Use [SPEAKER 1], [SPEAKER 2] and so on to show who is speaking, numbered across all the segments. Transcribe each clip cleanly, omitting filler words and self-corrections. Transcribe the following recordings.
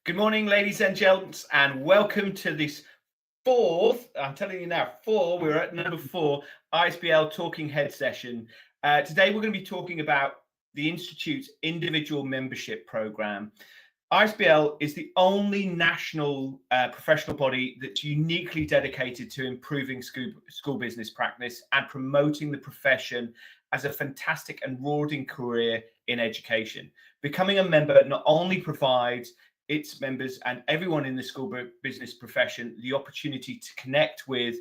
[SPEAKER 1] Good morning, ladies and gents, and welcome to this fourth, I'm telling you now, we're at number 4, ISBL Talking Head session. Today we're going to be talking about the Institute's individual membership program. ISBL is the only national professional body that's uniquely dedicated to improving school business practice and promoting the profession as a fantastic and rewarding career in education. Becoming a member not only provides its members and everyone in the school business profession the opportunity to connect with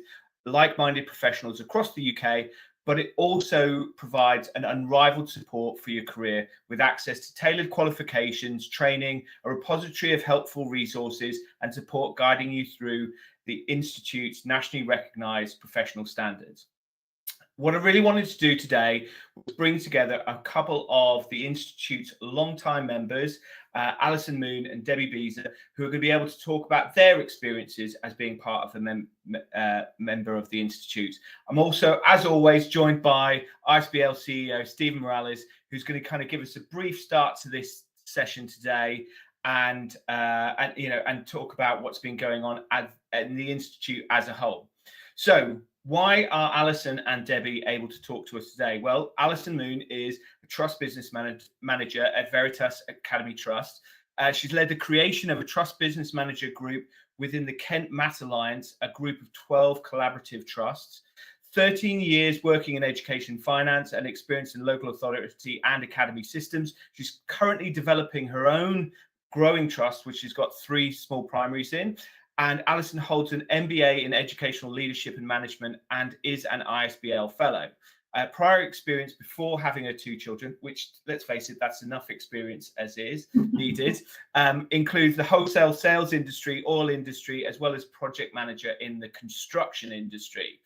[SPEAKER 1] like-minded professionals across the UK, but it also provides an unrivaled support for your career with access to tailored qualifications, training, a repository of helpful resources and support guiding you through the Institute's nationally recognised professional standards. What I really wanted to do today was bring together a couple of the Institute's long-time members, Alison Moon and Debbie Beazar, who are going to be able to talk about their experiences as being part of a member of the Institute. I'm also, as always, joined by ISBL CEO Stephen Morales, who's going to kind of give us a brief start to this session today and talk about what's been going on in the Institute as a whole. So, why are Alison and Debbie able to talk to us today? Well, Alison Moon is a trust business manager at Veritas Academy Trust. She's led the creation of a trust business manager group within the Kent MAT Alliance, a group of 12 collaborative trusts. 13 years working in education finance and experience in local authority and academy systems. She's currently developing her own growing trust, which she's got 3 small primaries in. And Alison holds an MBA in Educational Leadership and Management and is an ISBL Fellow. Prior experience before having her 2 children, which, let's face it, that's enough experience as is needed, includes the wholesale sales industry, oil industry, as well as project manager in the construction industry.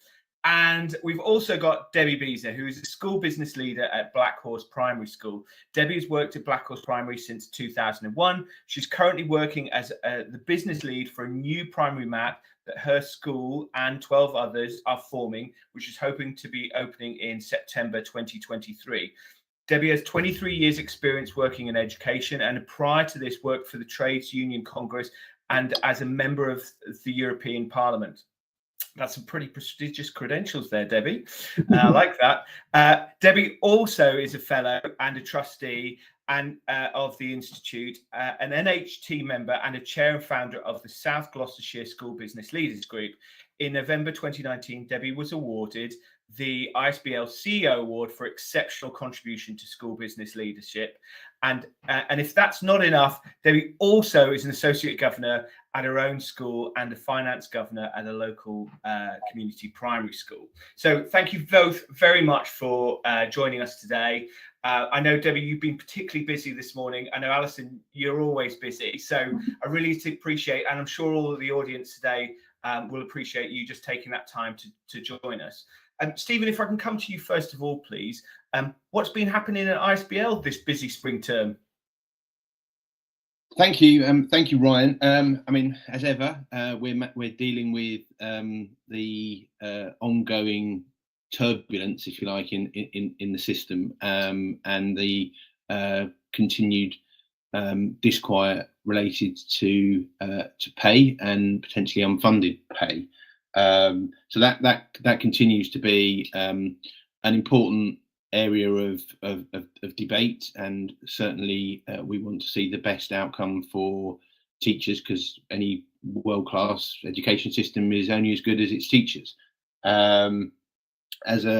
[SPEAKER 1] And we've also got Debbie Beazar, who is a school business leader at Blackhorse Primary School. Debbie has worked at Blackhorse Primary since 2001. She's currently working as the business lead for a new primary MAT that her school and 12 others are forming, which is hoping to be opening in September 2023. Debbie has 23 years experience working in education and prior to this worked for the Trades Union Congress and as a member of the European Parliament. That's some pretty prestigious credentials there, Debbie. I like that. Debbie also is a fellow and a trustee of the Institute, an NHT member and a chair and founder of the South Gloucestershire School Business Leaders Group. In November 2019, Debbie was awarded the ISBL CEO Award for exceptional contribution to school business leadership. And if that's not enough, Debbie also is an associate governor at her own school and a finance governor at a local community primary school. So thank you both very much for joining us today. I know, Debbie, you've been particularly busy this morning. I know, Alison, you're always busy. So I really appreciate, and I'm sure all of the audience today will appreciate you just taking that time to join us. Stephen, if I can come to you first of all, please. What's been happening at ISBL this busy spring term?
[SPEAKER 2] Thank you, Ryan. I mean, as ever, we're dealing with the ongoing turbulence, if you like, in the system, and the continued disquiet related to pay and potentially unfunded pay. So that continues to be an important area of debate, and certainly we want to see the best outcome for teachers, because any world-class education system is only as good as its teachers. As an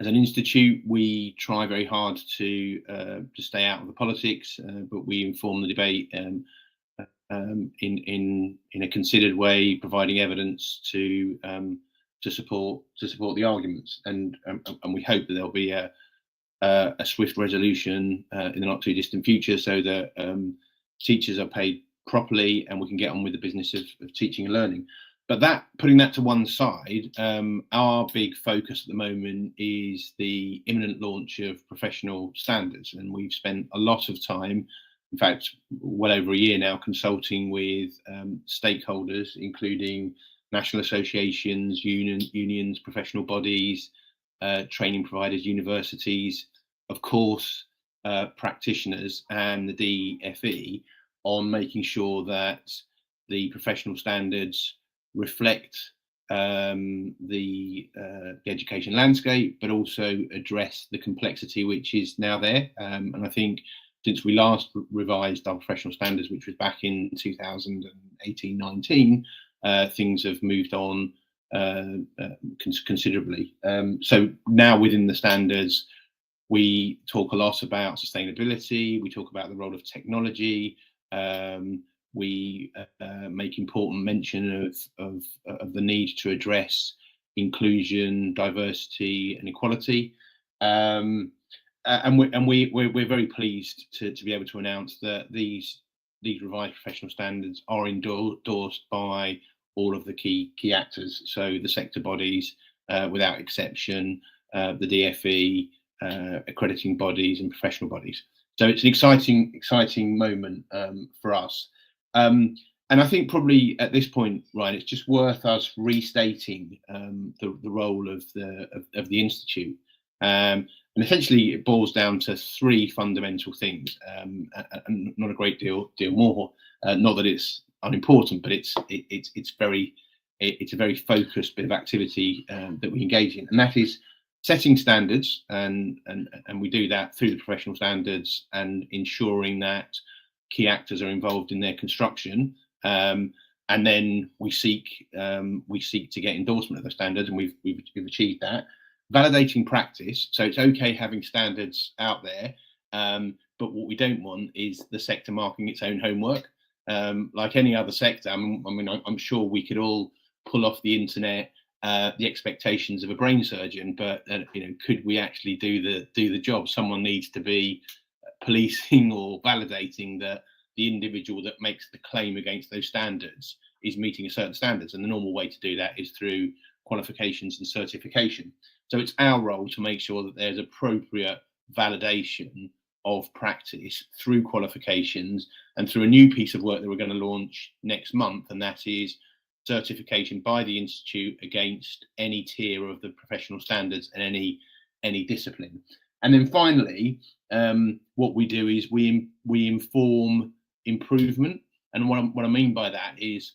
[SPEAKER 2] institute, we try very hard to stay out of the politics, but we inform the debate in a considered way, providing evidence to support the arguments, and we hope that there'll be a swift resolution in the not too distant future, so that teachers are paid properly and we can get on with the business of teaching and learning. But putting that to one side, our big focus at the moment is the imminent launch of professional standards, and we've spent a lot of time, in fact, well over a year now, consulting with stakeholders, including national associations, unions, professional bodies, training providers, universities, of course, practitioners and the DFE, on making sure that the professional standards reflect the education landscape, but also address the complexity which is now there. And I think since we last revised our professional standards, which was back in 2018-19, things have moved on considerably. So now within the standards, we talk a lot about sustainability, we talk about the role of technology, we make important mention of the need to address inclusion, diversity and equality. And we're very pleased to be able to announce that these revised professional standards are endorsed by all of the key actors. So the sector bodies, without exception, the DFE, accrediting bodies and professional bodies. So it's an exciting moment for us. And I think probably at this point, Ryan, it's just worth us restating the role of the Institute. And essentially it boils down to three fundamental things, and not a great deal more. Not that it's unimportant, but it's a very focused bit of activity that we engage in, and that is setting standards, and we do that through the professional standards and ensuring that key actors are involved in their construction, and then we seek to get endorsement of the standards, and we've achieved that. Validating practice, so it's okay having standards out there, but what we don't want is the sector marking its own homework. Like any other sector, I mean, I'm sure we could all pull off the internet the expectations of a brain surgeon, but could we actually do the job? Someone needs to be policing or validating that the individual that makes the claim against those standards is meeting a certain standards, and the normal way to do that is through qualifications and certification. So it's our role to make sure that there's appropriate validation of practice through qualifications and through a new piece of work that we're going to launch next month, and that is certification by the Institute against any tier of the professional standards and any discipline. And then finally, what we do is we inform improvement. And what I mean by that is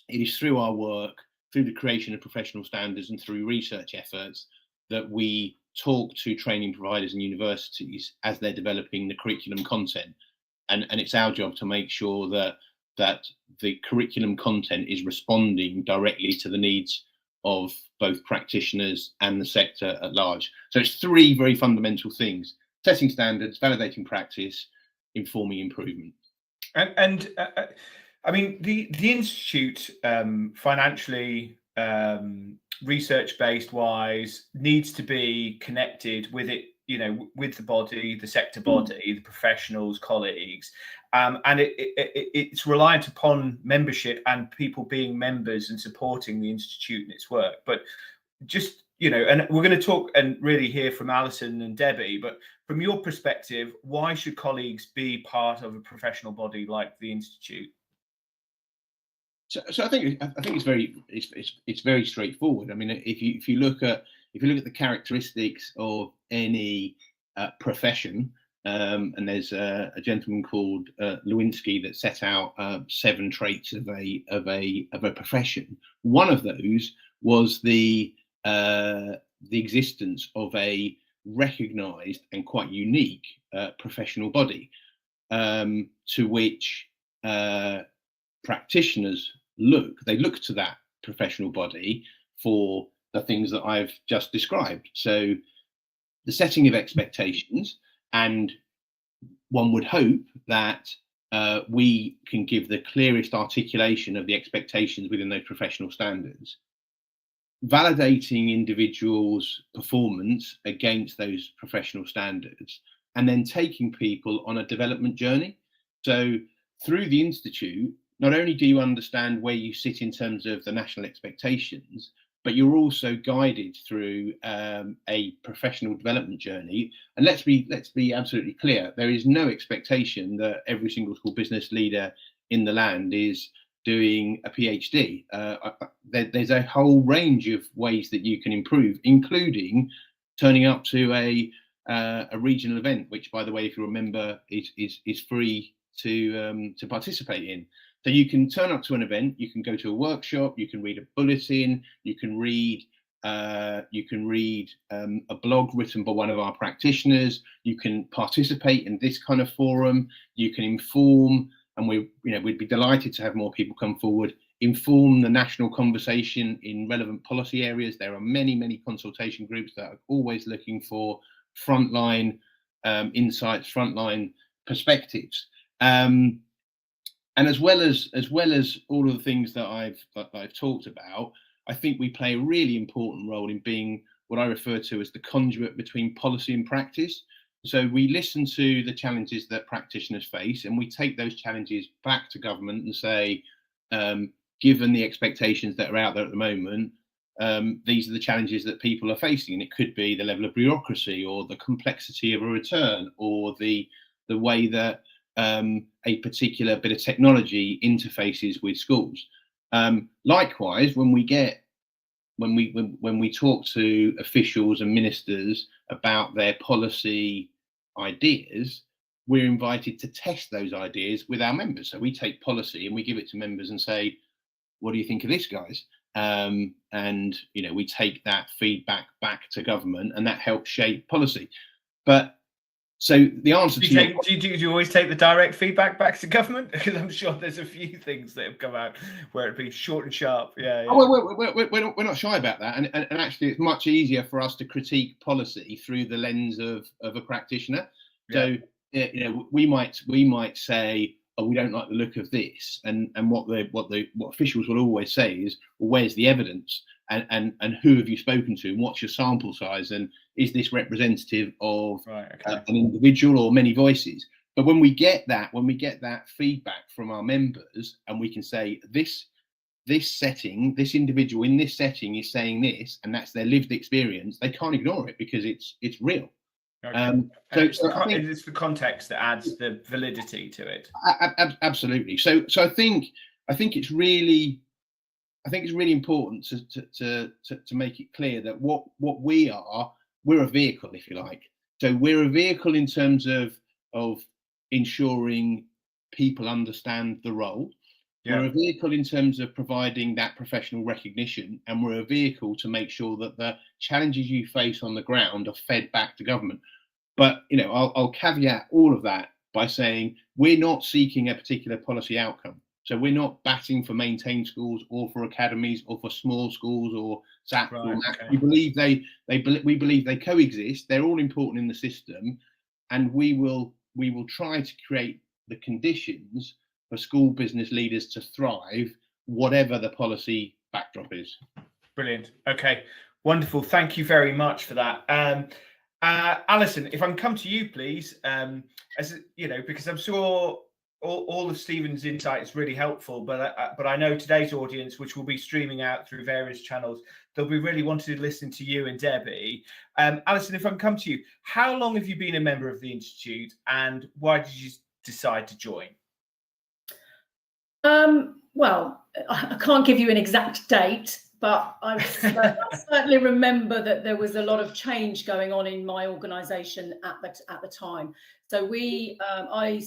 [SPEAKER 2] it is through our work, through the creation of professional standards and through research efforts that we talk to training providers and universities as they're developing the curriculum content. And it's our job to make sure that the curriculum content is responding directly to the needs of both practitioners and the sector at large. So it's three very fundamental things: setting standards, validating practice, informing improvement.
[SPEAKER 1] And I mean, the Institute financially, research-based wise, needs to be connected with it, with the body, the sector body, the professionals, colleagues, and it's reliant upon membership and people being members and supporting the Institute and its work. But just, and we're going to talk and really hear from Alison and Debbie, but from your perspective, why should colleagues be part of a professional body like the Institute?
[SPEAKER 2] So I think it's very straightforward. I mean, if you look at the characteristics of any profession, and there's a gentleman called Lewinsky that set out 7 traits of a profession. One of those was the existence of a recognised and quite unique professional body, to which practitioners look to that professional body for the things that I've just described. So the setting of expectations, and one would hope that we can give the clearest articulation of the expectations within those professional standards, validating individuals' performance against those professional standards, and then taking people on a development journey. So through the Institute, not only do you understand where you sit in terms of the national expectations, but you're also guided through a professional development journey. And let's be absolutely clear: there is no expectation that every single school business leader in the land is doing a PhD. There's a whole range of ways that you can improve, including turning up to a regional event, which, by the way, if you remember, is free to participate in. So you can turn up to an event, you can go to a workshop, you can read a bulletin, you can read a blog written by one of our practitioners, you can participate in this kind of forum, you can inform, and we'd be delighted to have more people come forward, inform the national conversation in relevant policy areas. There are many consultation groups that are always looking for frontline insights, frontline perspectives. And as well as all of the things that I've talked about, I think we play a really important role in being what I refer to as the conduit between policy and practice. So we listen to the challenges that practitioners face, and we take those challenges back to government and say, given the expectations that are out there at the moment, these are the challenges that people are facing. And it could be the level of bureaucracy, or the complexity of a return, or the way that a particular bit of technology interfaces with schools. Likewise, when we talk to officials and ministers about their policy ideas, we're invited to test those ideas with our members. So we take policy and we give it to members and say, what do you think of this, guys? And we take that feedback back to government, and that helps shape policy. But so the answer
[SPEAKER 1] do you always take the direct feedback back to government? Because I'm sure there's a few things that have come out where it'd be short and sharp. Yeah.
[SPEAKER 2] Oh, we're not shy about that, and actually it's much easier for us to critique policy through the lens of a practitioner. Yeah. So we might say, oh, we don't like the look of this, and what officials will always say is, well, where's the evidence, and who have you spoken to, and what's your sample size, and is this representative of an individual or many voices? But when we get that feedback from our members, and we can say this individual in this setting is saying this, and that's their lived experience, they can't ignore it because it's real.
[SPEAKER 1] Okay. So I think it's the context that adds the validity to it.
[SPEAKER 2] Absolutely. So I think it's really important to make it clear that what we are, we're a vehicle, if you like. So we're a vehicle in terms of ensuring people understand the role. Yeah. We're a vehicle in terms of providing that professional recognition, and we're a vehicle to make sure that the challenges you face on the ground are fed back to government. But I'll caveat all of that by saying we're not seeking a particular policy outcome. So we're not batting for maintained schools, or for academies, or for small schools, or SAP. Right, or MAT. Okay. We believe they coexist. They're all important in the system, and we will try to create the conditions for school business leaders to thrive, whatever the policy backdrop is.
[SPEAKER 1] Brilliant. Okay, wonderful. Thank you very much for that. Alison, if I can come to you, please, because I'm sure all of Stephen's insight is really helpful, but I know today's audience, which will be streaming out through various channels, they'll be really wanting to listen to you and Debbie. Alison, if I can come to you, how long have you been a member of the Institute, and why did you decide to join?
[SPEAKER 3] Well, I can't give you an exact date, but I certainly remember that there was a lot of change going on in my organisation at the time. So I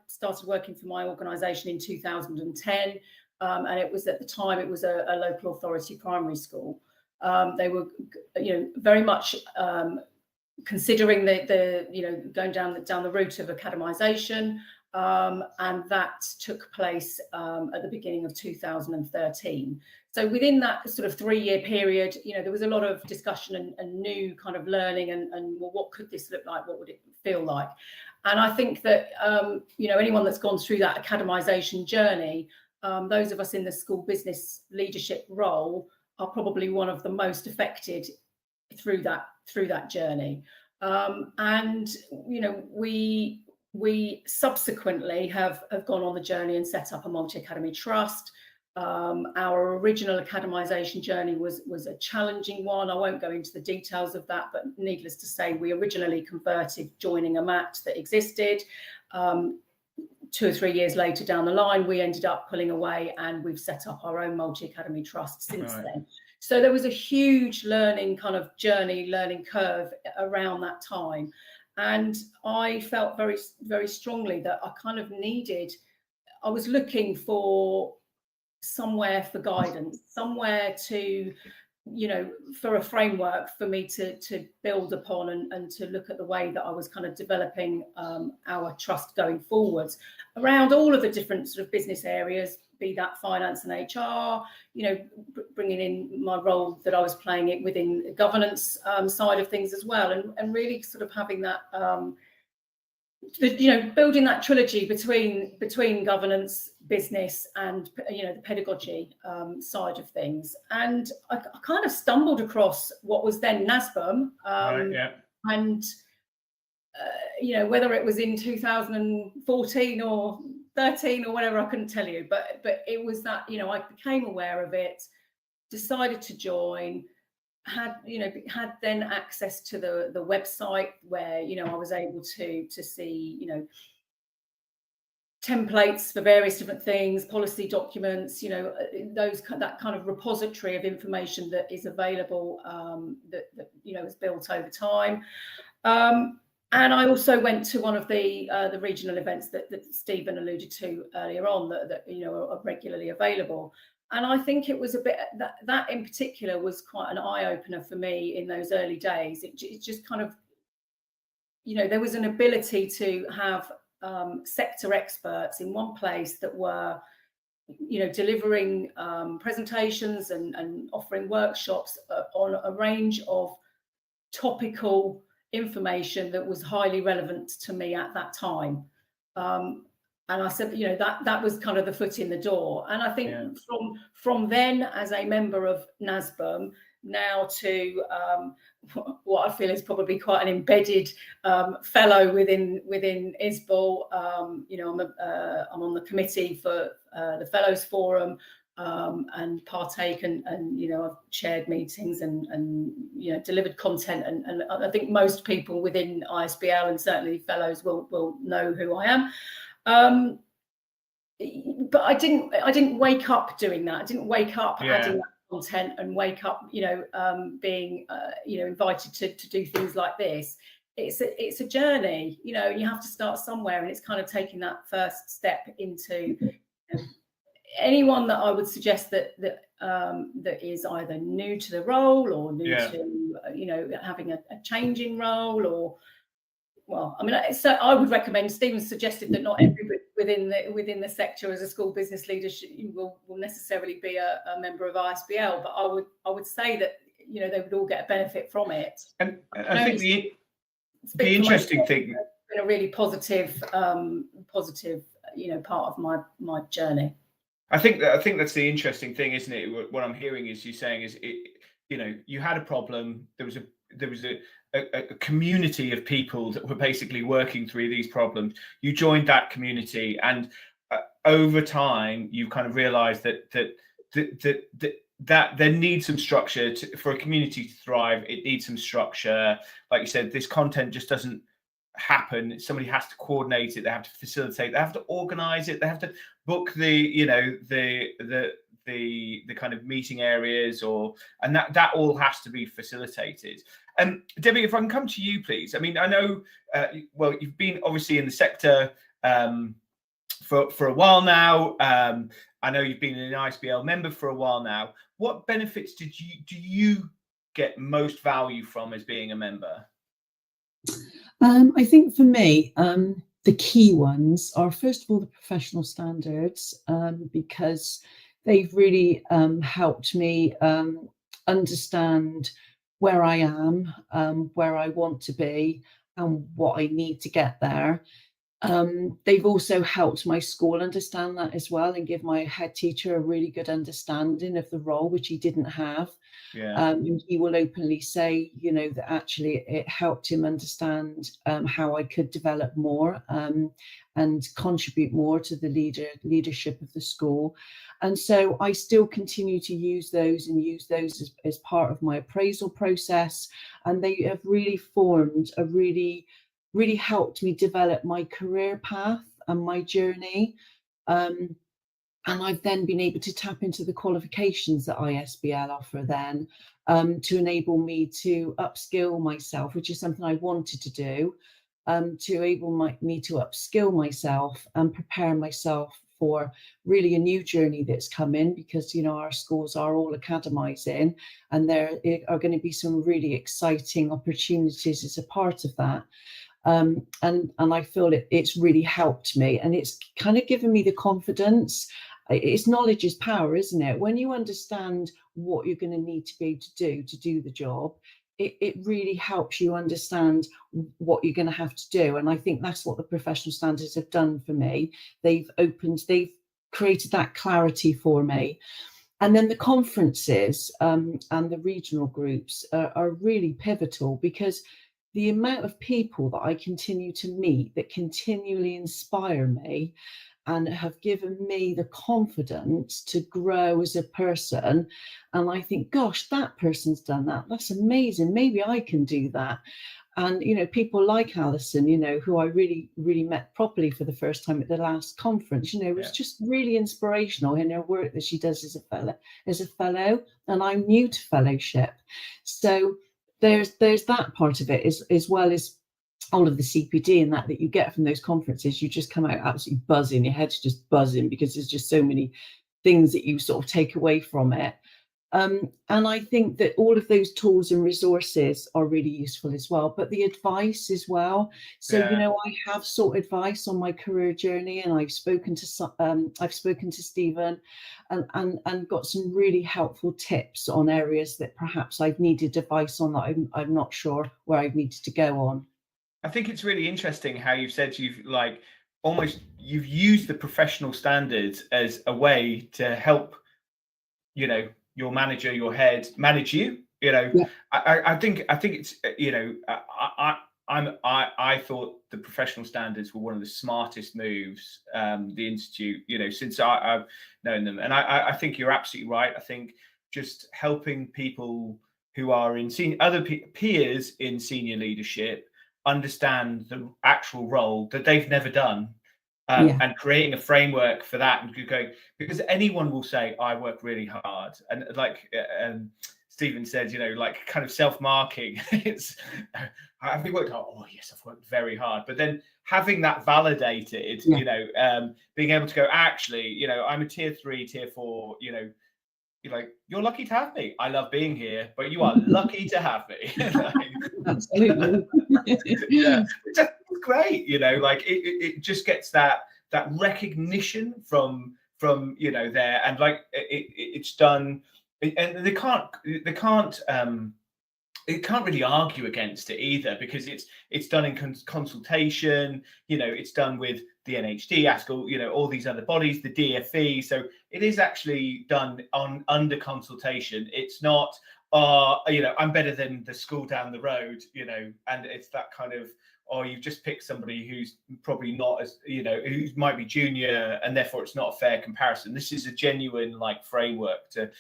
[SPEAKER 3] started working for my organisation in 2010, and it was, at the time, it was a local authority primary school. They were, very much considering the going down the route of academisation. And that took place at the beginning of 2013. So within that sort of 3-year period, there was a lot of discussion and new kind of learning and well, what could this look like? What would it feel like? And I think that, anyone that's gone through that academisation journey, those of us in the school business leadership role are probably one of the most affected through that journey. And we subsequently have gone on the journey and set up a multi-academy trust. Our original academisation journey was a challenging one. I won't go into the details of that, but needless to say, we originally converted joining a MAT that existed. 2 or 3 years later down the line, we ended up pulling away, and we've set up our own multi-academy trust since then. So there was a huge learning curve around that time. And I felt very, very strongly that I was looking for somewhere for guidance, somewhere to, for a framework for me to build upon and to look at the way that I was kind of developing our trust going forwards around all of the different sort of business areas, be that finance and HR, bringing in my role that I was playing it within the governance side of things as well, and really sort of having that, building that trilogy between governance, business, and the pedagogy side of things. And I kind of stumbled across what was then NASBM, and whether it was in 2014 or 13 or whatever, I couldn't tell you, but it was that, I became aware of it, decided to join, had then access to the website where I was able to see templates for various different things, policy documents, that kind of repository of information that is available, that is built over time. And I also went to one of the regional events that Stephen alluded to earlier on that are regularly available. And I think it was a bit that in particular was quite an eye-opener for me in those early days. It just kind of, there was an ability to have sector experts in one place that were, delivering presentations and offering workshops on a range of topical information that was highly relevant to me at that time. And I said, that was kind of the foot in the door. And I think from then, as a member of NASBM, now to what I feel is probably quite an embedded fellow within ISBL. I'm on the committee for the Fellows Forum, and partake and I've chaired meetings and delivered content, and I think most people within ISBL and certainly fellows will know who I am. But I didn't wake up doing that. I didn't wake up adding that content and wake up being invited to do things like this. It's a journey. You have to start somewhere, and it's kind of taking that first step into anyone that I would suggest that is either new to the role or new to having a changing role, or so I would recommend. Stephen suggested that not everybody within the sector as a school business leader will necessarily be a member of ISBL, but I would say that they would all get a benefit from it.
[SPEAKER 1] And I think the interesting thing,
[SPEAKER 3] been a really positive part of my journey.
[SPEAKER 1] I think that's the interesting thing, isn't it? What I'm hearing is you saying is you had a problem. There was a community of people that were basically working through these problems. You joined that community, and over time you kind of realized that there needs some structure for a community to thrive. It needs some structure. Like you said, this content just doesn't happen. Somebody has to coordinate it. They have to facilitate. They have to organize it. They have to book the kind of meeting areas, and that all has to be facilitated. Debbie, if I can come to you, please. I mean, I know, you've been obviously in the sector for a while now. I know you've been an ISBL member for a while now. What benefits do you get most value from as being a member?
[SPEAKER 4] I think for me, the key ones are, first of all, the professional standards, because they've really helped me understand where I am, where I want to be, and what I need to get there. They've also helped my school understand that as well, and give my head teacher a really good understanding of the role, which he didn't have. And he will openly say, that actually it helped him understand how I could develop more and contribute more to the leadership of the school. And so I still continue to use those as part of my appraisal process. And they have really formed really helped me develop my career path and my journey. And I've then been able to tap into the qualifications that ISBL offer then to enable me to upskill myself, which is something I wanted to do. to enable me to upskill myself and prepare myself for really a new journey that's coming, because our schools are all academising, and there are going to be some really exciting opportunities as a part of that. And I feel it's really helped me, and it's kind of given me the confidence. It's knowledge is power, isn't it? When you understand what you're going to need to be able to do the job, it really helps you understand what you're going to have to do. And I think that's what the professional standards have done for me. They've created that clarity for me. And then the conferences and the regional groups are really pivotal, because the amount of people that I continue to meet that continually inspire me and have given me the confidence to grow as a person. And I think, gosh, that person's done that. That's amazing. Maybe I can do that. And, people like Alison, who I really, really met properly for the first time at the last conference, it was just really inspirational in her work that she does as a fellow. And I'm new to fellowship. So there's that part of it, as well as all of the CPD and that you get from those conferences. You just come out absolutely buzzing. Your head's just buzzing, because there's just so many things that you sort of take away from it. And I think that all of those tools and resources are really useful as well, but the advice as well. So, I have sought advice on my career journey, and I've spoken to Stephen and got some really helpful tips on areas that perhaps I've needed advice on that I'm not sure where I've needed to go on.
[SPEAKER 1] I think it's really interesting how you've said you've used the professional standards as a way to help, your manager, your head manage you. I think it's, I thought the professional standards were one of the smartest moves the institute, since I've known them, and I think you're absolutely right. I think just helping people who are in peers in senior leadership understand the actual role that they've never done, and creating a framework for that, and going, because anyone will say, I work really hard, and like Stephen said, kind of self-marking. It's, have you worked hard? Oh yes, I've worked very hard. But then having that validated, being able to go, actually, I'm a tier 3, tier 4, you're like, you're lucky to have me. I love being here, but you are lucky to have me.
[SPEAKER 4] Absolutely.
[SPEAKER 1] It's great, it just gets that recognition from there, and it's done, and it can't really argue against it either, because it's done in consultation. It's done with the NHD, ASCL, all these other bodies, the DFE. So it is actually done under consultation. It's not, I'm better than the school down the road, and it's that kind of, you've just picked somebody who's probably not as, who might be junior, and therefore it's not a fair comparison. This is a genuine framework to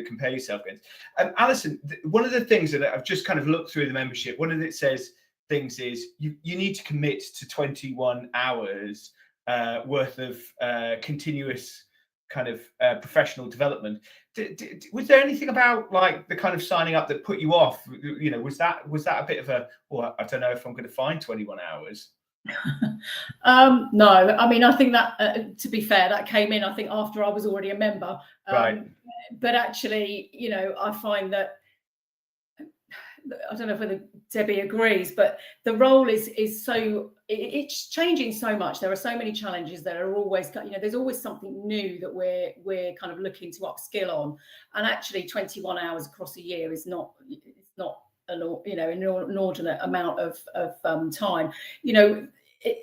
[SPEAKER 1] compare yourself against. Alison, one of the things that I've just kind of looked through the membership, one of it says things is you need to commit to 21 hours worth of continuous kind of professional development. Was there anything about the kind of signing up that put you off? Was that a bit of I don't know if I'm going to find 21 hours?
[SPEAKER 3] No, I mean, I think that to be fair, that came in, I think, after I was already a member.
[SPEAKER 1] Right.
[SPEAKER 3] But actually, I find that, I don't know whether Debbie agrees, but the role is so, it's changing so much. There are so many challenges that are always, there's always something new that we're kind of looking to upskill on. And actually 21 hours across a year is not an inordinate amount of time.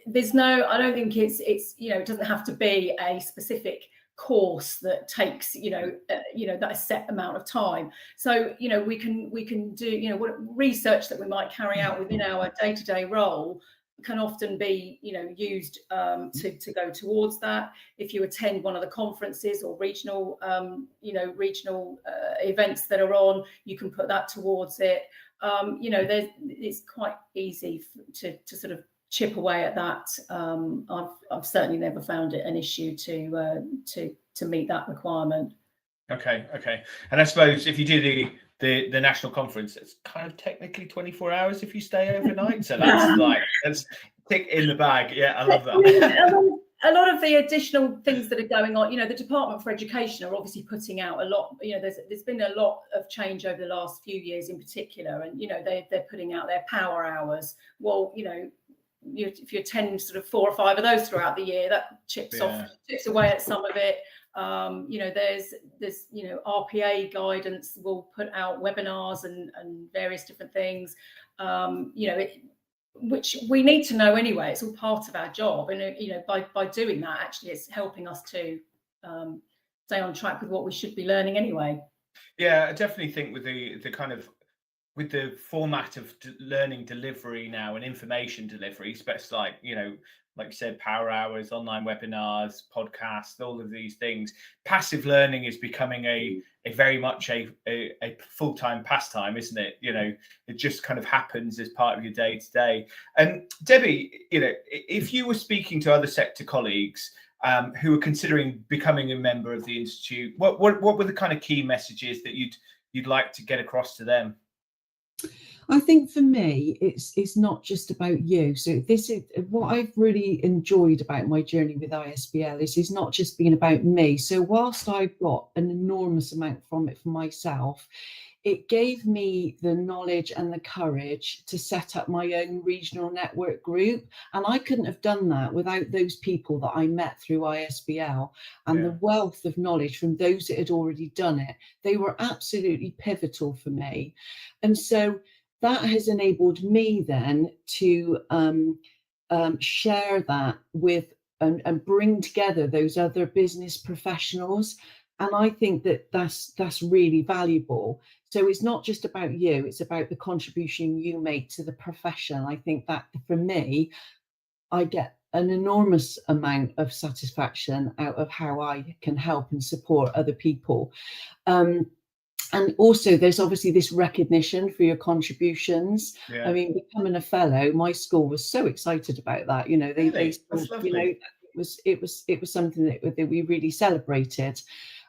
[SPEAKER 3] There's no, I don't think it's it doesn't have to be a specific course that takes that set amount of time. So we can do what research that we might carry out within our day-to-day role can often be used to go towards that. If you attend one of the conferences or regional events that are on, you can put that towards it. It's quite easy to sort of chip away at that. I've certainly never found it an issue to meet that requirement.
[SPEAKER 1] Okay. And I suppose if you do the national conference, it's kind of technically 24 hours if you stay overnight. So that's tick in the bag. Yeah, I love that.
[SPEAKER 3] A lot of the additional things that are going on, the Department for Education are obviously putting out a lot. There's been a lot of change over the last few years in particular, and they're putting out their power hours. Well, if you attend sort of 4 or 5 of those throughout the year, that chips away at some of it. There's RPA guidance will put out webinars and various different things. Which we need to know anyway. It's all part of our job, and by doing that, actually, it's helping us to stay on track with what we should be learning anyway.
[SPEAKER 1] Yeah, I definitely think with the format of learning delivery now and information delivery, especially like you said, power hours, online webinars, podcasts, all of these things. Passive learning is becoming a very much a full-time pastime, isn't it? It just kind of happens as part of your day to day. And Debbie, if you were speaking to other sector colleagues who are considering becoming a member of the Institute, what were the kind of key messages that you'd like to get across to them?
[SPEAKER 4] I think for me, it's not just about you. So this is what I've really enjoyed about my journey with ISBL is not just being about me. So whilst I've got an enormous amount from it for myself, it gave me the knowledge and the courage to set up my own regional network group. And I couldn't have done that without those people that I met through ISBL and the wealth of knowledge from those that had already done it. They were absolutely pivotal for me. And so that has enabled me then to share that with and bring together those other business professionals. And I think that's really valuable. So it's not just about you, it's about the contribution you make to the profession. I think that for me, I get an enormous amount of satisfaction out of how I can help and support other people. And also there's obviously this recognition for your contributions. I mean, becoming a fellow, my school was so excited about that. It was something that we really celebrated.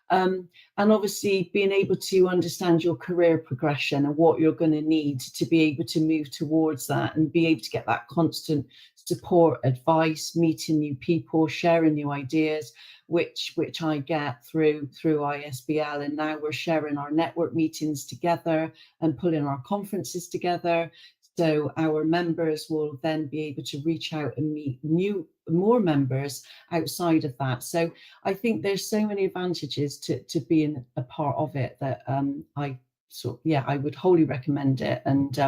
[SPEAKER 4] And obviously being able to understand your career progression and what you're going to need to be able to move towards that and be able to get that constant support, advice, meeting new people, sharing new ideas, which I get through ISBL. And now we're sharing our network meetings together and pulling our conferences together. So our members will then be able to reach out and meet more members outside of that. So I think there's so many advantages to being a part of it that I would wholly recommend it. And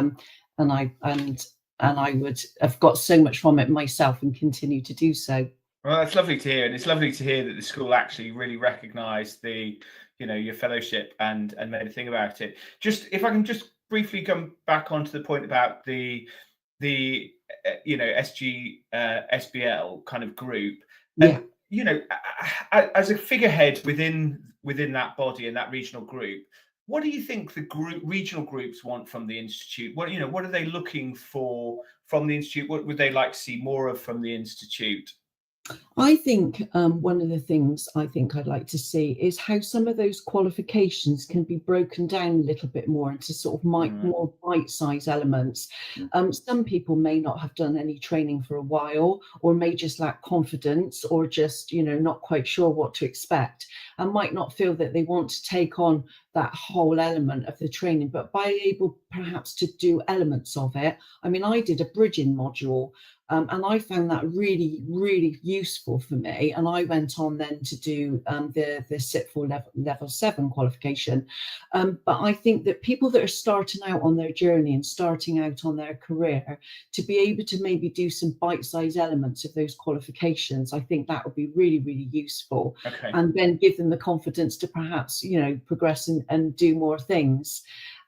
[SPEAKER 4] I would have got so much from it myself and continue to do so.
[SPEAKER 1] Well, that's lovely to hear, and it's lovely to hear that the school actually really recognised your fellowship and made a thing about it. Just if I can just briefly come back onto the point about the SBL kind of group. And, as a figurehead within that body and that regional group, what do you think the regional groups want from the Institute? What are they looking for from the Institute? What would they like to see more of from the Institute?
[SPEAKER 4] I think one of the things I think I'd like to see is how some of those qualifications can be broken down a little bit more into sort of more bite-sized elements. Some people may not have done any training for a while, or may just lack confidence, or just not quite sure what to expect, and might not feel that they want to take on that whole element of the training, but by able perhaps to do elements of it. I mean, I did a bridging module. And I found that really, really useful for me. And I went on then to do the SIP4 level 7 qualification. But I think that people that are starting out on their journey and starting out on their career, to be able to maybe do some bite-sized elements of those qualifications, I think that would be really, really useful.
[SPEAKER 1] Okay.
[SPEAKER 4] And then give them the confidence to perhaps, progress and do more things.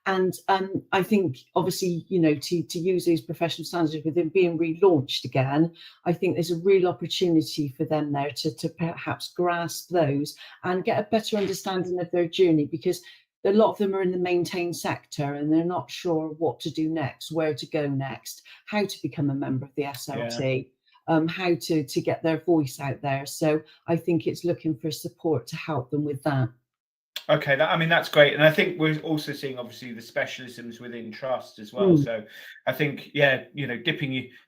[SPEAKER 4] And I think, obviously, to use these professional standards with them being relaunched again, I think there's a real opportunity for them there to perhaps grasp those and get a better understanding of their journey, because a lot of them are in the maintained sector and they're not sure what to do next, where to go next, how to become a member of the SLT, how to get their voice out there. So I think it's looking for support to help them with that.
[SPEAKER 1] Okay, I mean, that's great. And I think we're also seeing obviously the specialisms within trust as well. So I think, yeah, you know,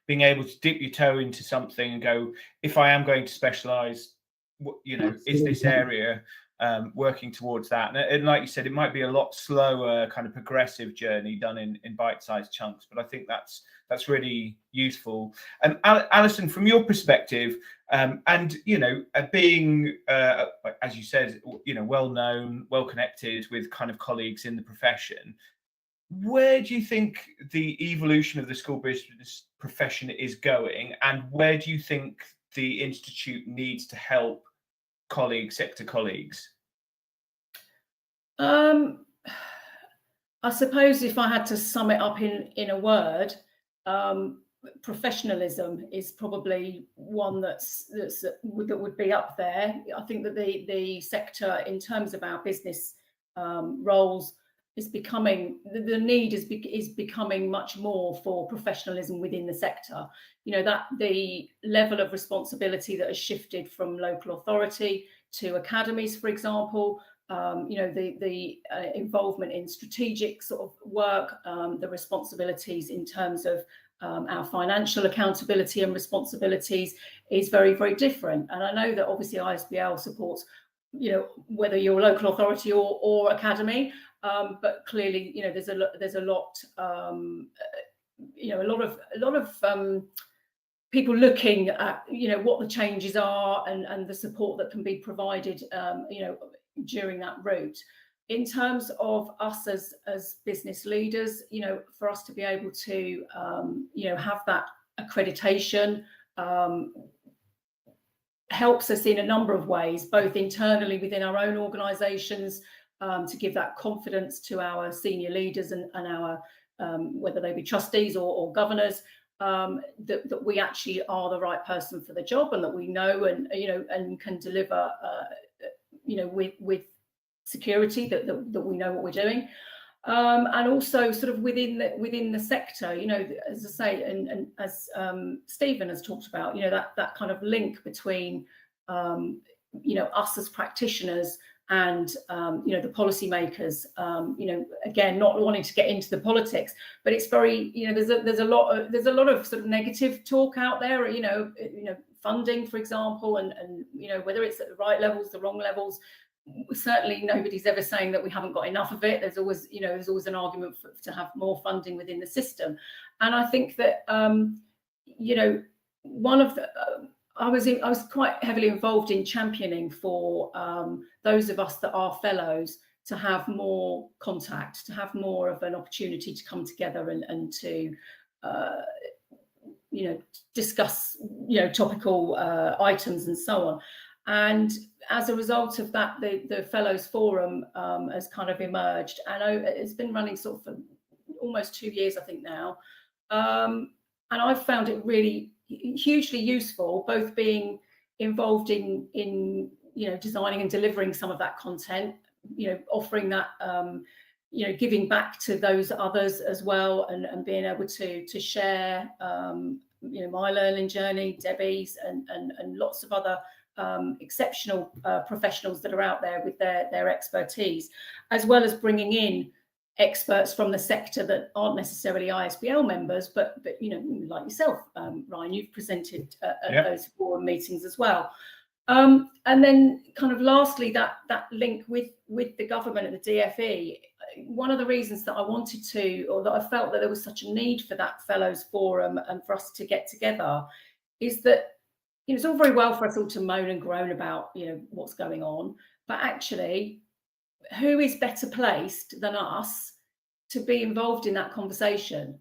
[SPEAKER 1] being able to dip your toe into something and go, if I am going to specialize, you know, is this area working towards that? And like you said, it might be a lot slower, kind of progressive journey done in bite-sized chunks, but I think that's really useful. And Alison, from your perspective, and you know, being as you said, you know, well known, well connected with kind of colleagues in the profession, where do you think the evolution of the school business profession is going, and where do you think the institute needs to help sector colleagues?
[SPEAKER 3] I suppose if I had to sum it up in a word, professionalism is probably one that would be up there. I think that the sector, in terms of our business roles, is becoming, the need is becoming much more for professionalism within the sector. You know, that the level of responsibility that has shifted from local authority to academies, for example. You know, the involvement in strategic sort of work, the responsibilities in terms of our financial accountability and responsibilities is very, very different. And I know that obviously ISBL supports, you know, whether you're a local authority or academy, but clearly, you know, there's a lot, you know, a lot of people looking at, you know, what the changes are and the support that can be provided, you know, during that route. In terms of us as business leaders, you know, for us to be able to, you know, have that accreditation helps us in a number of ways, both internally within our own organisations, to give that confidence to our senior leaders and our, whether they be trustees or governors, that we actually are the right person for the job, and that we know and, you know, and can deliver, you know, with security, that we know what we're doing, and also sort of within the sector, you know, as I say, and as Stephen has talked about, you know, that kind of link between, you know, us as practitioners and you know, the policymakers, you know, again, not wanting to get into the politics, but it's very, you know, there's a lot of sort of negative talk out there, you know, funding, for example, and you know, whether it's at the right levels, the wrong levels. Certainly nobody's ever saying that we haven't got enough of it. There's always, you know, there's always an argument to have more funding within the system. And I think that you know, one of the I was quite heavily involved in championing for those of us that are fellows to have more contact, to have more of an opportunity to come together and to you know, discuss, you know, topical items and so on. And as a result of that, the Fellows Forum has kind of emerged, and it's been running sort of for almost 2 years, I think now. And I've found it really hugely useful, both being involved in you know, designing and delivering some of that content, you know, offering that, you know, giving back to those others as well, and being able to share, you know, my learning journey, Debbie's, and lots of other exceptional professionals that are out there with their expertise, as well as bringing in experts from the sector that aren't necessarily ISBL members, but you know, like yourself, Ryan, you've presented at those forum meetings as well. And then kind of lastly, that link with the government and the DfE. One of the reasons that I wanted to, or that I felt that there was such a need for that Fellows Forum and for us to get together, is that, you know, it's all very well for us all to moan and groan about, you know, what's going on, but actually, who is better placed than us to be involved in that conversation?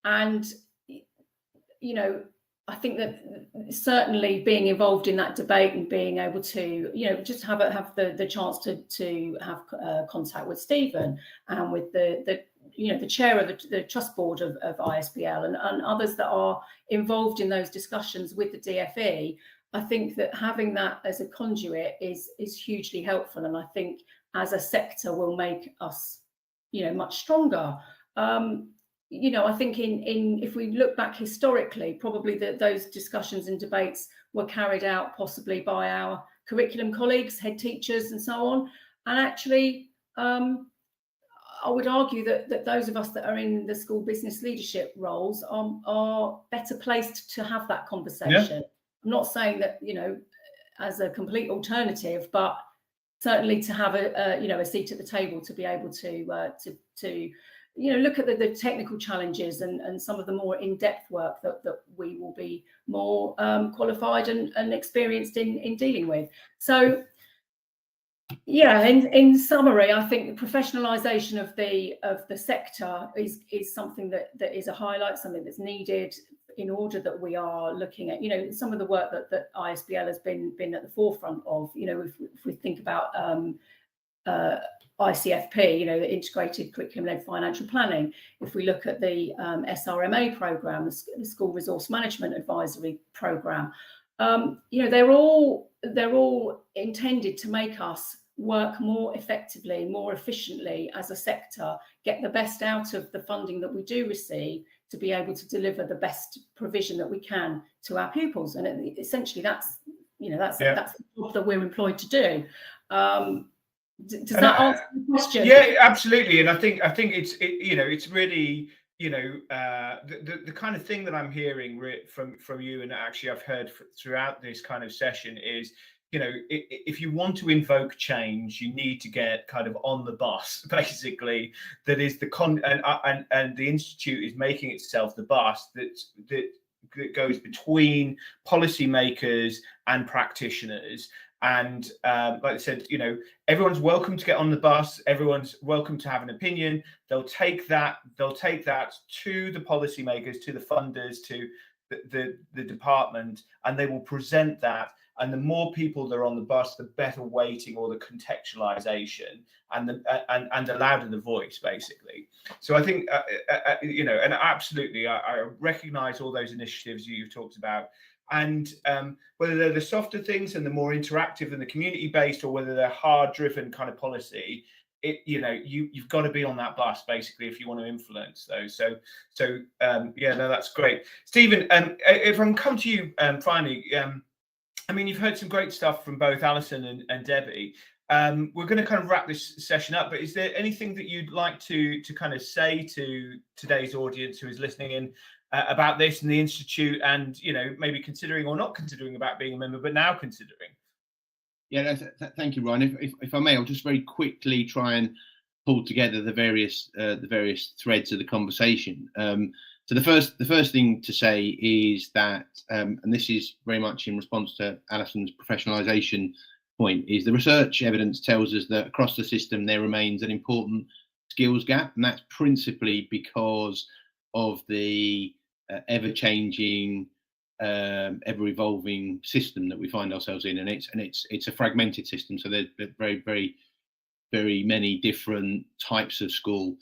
[SPEAKER 3] And, you know, I think that certainly being involved in that debate and being able to, you know, just have the chance to have contact with Stephen and with the you know, the chair of the trust board of ISBL and others that are involved in those discussions with the DfE, I think that having that as a conduit is hugely helpful, and I think as a sector will make us, you know, much stronger. You know, I think in if we look back historically, probably those discussions and debates were carried out possibly by our curriculum colleagues, head teachers, and so And actually, I would argue that those of us that are in the school business leadership roles are better placed to have that conversation. Yeah. I'm not saying that, you know, as a complete alternative, but certainly to have a seat at the table to be able to you know, look at the technical challenges and some of the more in-depth work that we will be more qualified and experienced in dealing with. So yeah, in summary, I think the professionalisation of the sector is something that is a highlight, something that's needed in order that we are looking at, you know, some of the work that ISBL has been at the forefront of. You know, if we think about ICFP, you know, the Integrated Curriculum-Led Financial Planning. If we look at the SRMA programme, the School Resource Management Advisory programme, you know, they're all intended to make us work more effectively, more efficiently as a sector, get the best out of the funding that we do receive to be able to deliver the best provision that we can to our pupils. And essentially, that's the job that we're employed to do. Does that answer the question?
[SPEAKER 1] Yeah, absolutely. And I think it's really, you know, the kind of thing that I'm hearing from you, and actually I've heard throughout this kind of session is, you know, if you want to invoke change, you need to get kind of on the bus, basically. That is and the Institute is making itself the bus that goes between policymakers and practitioners. And like I said, you know, everyone's welcome to get on the bus. Everyone's welcome to have an opinion. They'll take that to the policymakers, to the funders, to the department, and they will present that. And the more people that are on the bus, the better weighting or the contextualization and the louder the voice, basically. So I think, you know, and absolutely, I recognize all those initiatives you've talked about. And whether they're the softer things and the more interactive and the community-based, or whether they're hard-driven kind of policy, you know, you've got to be on that bus, basically, if you want to influence those. So yeah, no, that's great. Stephen, if I can come to you finally, I mean, you've heard some great stuff from both Alison and Debbie. We're going to kind of wrap this session up, but is there anything that you'd like to kind of say to today's audience who is listening in about this and the Institute, and, you know, maybe considering or not considering about being a member, but now considering?
[SPEAKER 2] Yeah, thank you, Ryan. If I may, I'll just very quickly try and pull together the various threads of the conversation. So the first thing to say is that, and this is very much in response to Alison's professionalisation point, is the research evidence tells us that across the system there remains an important skills gap, and that's principally because of the ever-changing, ever-evolving system that we find ourselves in, and it's a fragmented system. So there's very, very, very many different types of school,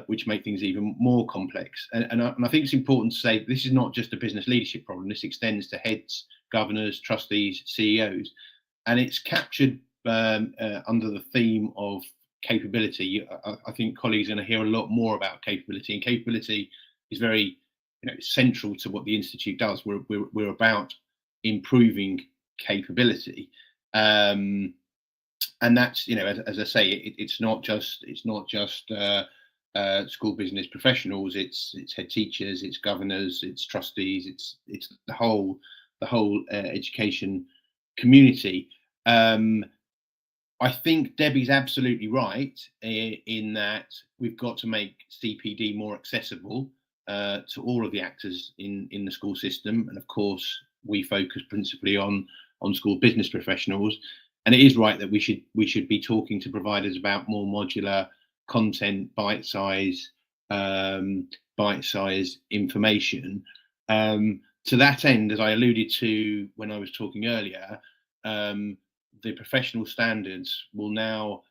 [SPEAKER 2] which make things even more complex. And I think it's important to say this is not just a business leadership problem. This extends to heads, governors, trustees, CEOs, and it's captured under the theme of capability. I think colleagues are going to hear a lot more about capability, and capability is very, you know, central to what the Institute does. We're about improving capability, and that's, you know, as I say, it's not just school business professionals. It's head teachers, it's governors, it's trustees, it's the whole education community. I think Debbie's absolutely right in that we've got to make CPD more accessible to all of the actors in the school system, and of course we focus principally on school business professionals. And it is right that we should be talking to providers about more modular content, bite-size information. To that end, as I alluded to when I was talking earlier, the professional standards will now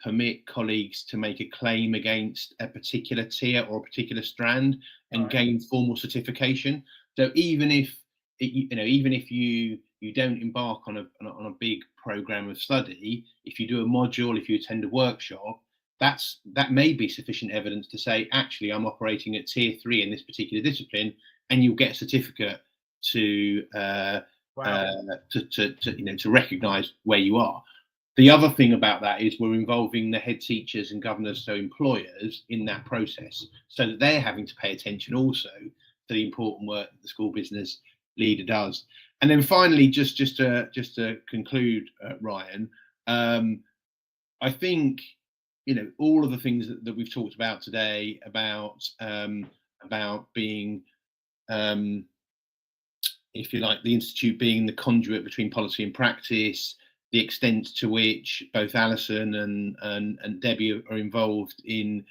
[SPEAKER 2] permit colleagues to make a claim against a particular tier or a particular strand and gain formal certification. So even if you don't embark on a big program of study, if you do a module, if you attend a workshop, that may be sufficient evidence to say, actually, I'm operating at tier 3 in this particular discipline, and you'll get a certificate to recognise where you are. The other thing about that is we're involving the head teachers and governors, so employers, in that process, so that they're having to pay attention also to the important work that the school business leader does. And then finally, just to conclude, Ryan, I think, you know, all of the things that we've talked about today about being, if you like, the institute being the conduit between policy and practice, the extent to which both Alison and Debbie are involved in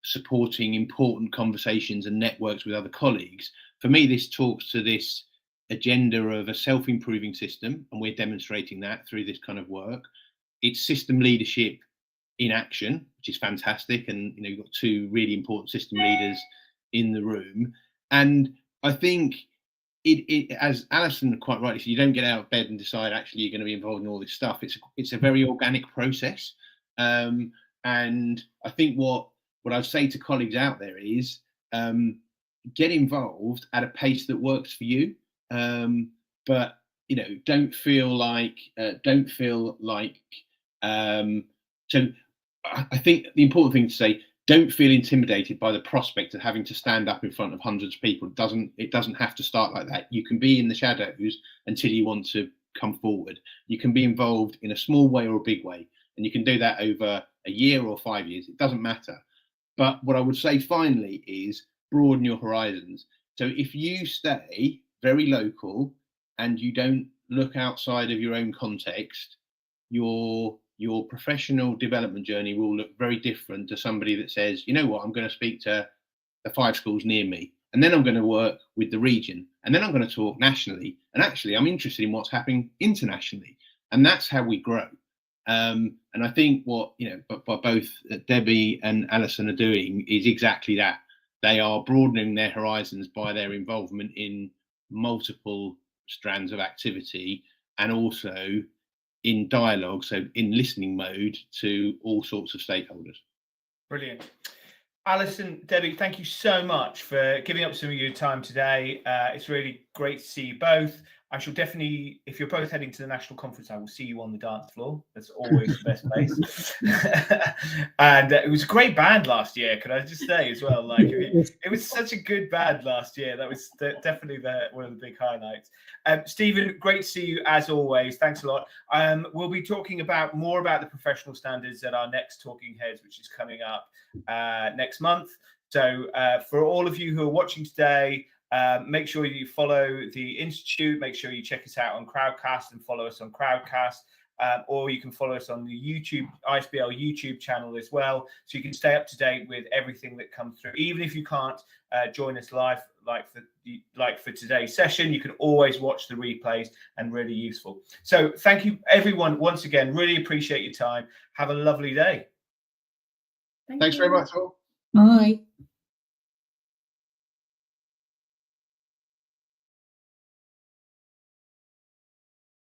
[SPEAKER 2] supporting important conversations and networks with other colleagues. For me, this talks to this agenda of a self-improving system, and we're demonstrating that through this kind of work. It's system leadership in action, which is fantastic, and you know, you've got two really important system leaders in the room. And I think it as Alison quite rightly said, you don't get out of bed and decide actually you're going to be involved in all this stuff. It's a very organic process, and I think what I'd say to colleagues out there is get involved at a pace that works for you, but you know, don't feel like so I think the important thing to say, don't feel intimidated by the prospect of having to stand up in front of hundreds of people. It doesn't have to start like that. You can be in the shadows until you want to come forward. You can be involved in a small way or a big way, and you can do that over a year or 5 years. It doesn't matter. But what I would say finally is broaden your horizons. So if you stay very local and you don't look outside of your own context, your professional development journey will look very different to somebody that says, you know what, I'm going to speak to the 5 schools near me, and then I'm going to work with the region, and then I'm going to talk nationally, and actually I'm interested in what's happening internationally, and that's how we grow. And I think what, you know, but both Debbie and Alison are doing is exactly that. They are broadening their horizons by their involvement in multiple strands of activity, and also in dialogue, so in listening mode to all sorts of stakeholders.
[SPEAKER 1] Brilliant. Alison, Debbie, thank you so much for giving up some of your time today. It's really great to see you both. I shall definitely, if you're both heading to the national conference, I will see you on the dance floor. That's always the best place. And it was a great band last year, can I just say as well? Like, it was such a good band last year. That was definitely one of the big highlights. Stephen, great to see you as always. Thanks a lot. We'll be talking more about the professional standards at our next Talking Heads, which is coming up next month. So for all of you who are watching today, make sure you follow the Institute. Make sure you check us out on Crowdcast and follow us on Crowdcast, or you can follow us on the ISBL YouTube channel as well, so you can stay up to date with everything that comes through. Even if you can't join us live, like for today's session, you can always watch the replays, and really useful. So thank you everyone once again. Really appreciate your time. Have a lovely day.
[SPEAKER 2] Thanks very much all.
[SPEAKER 4] Bye.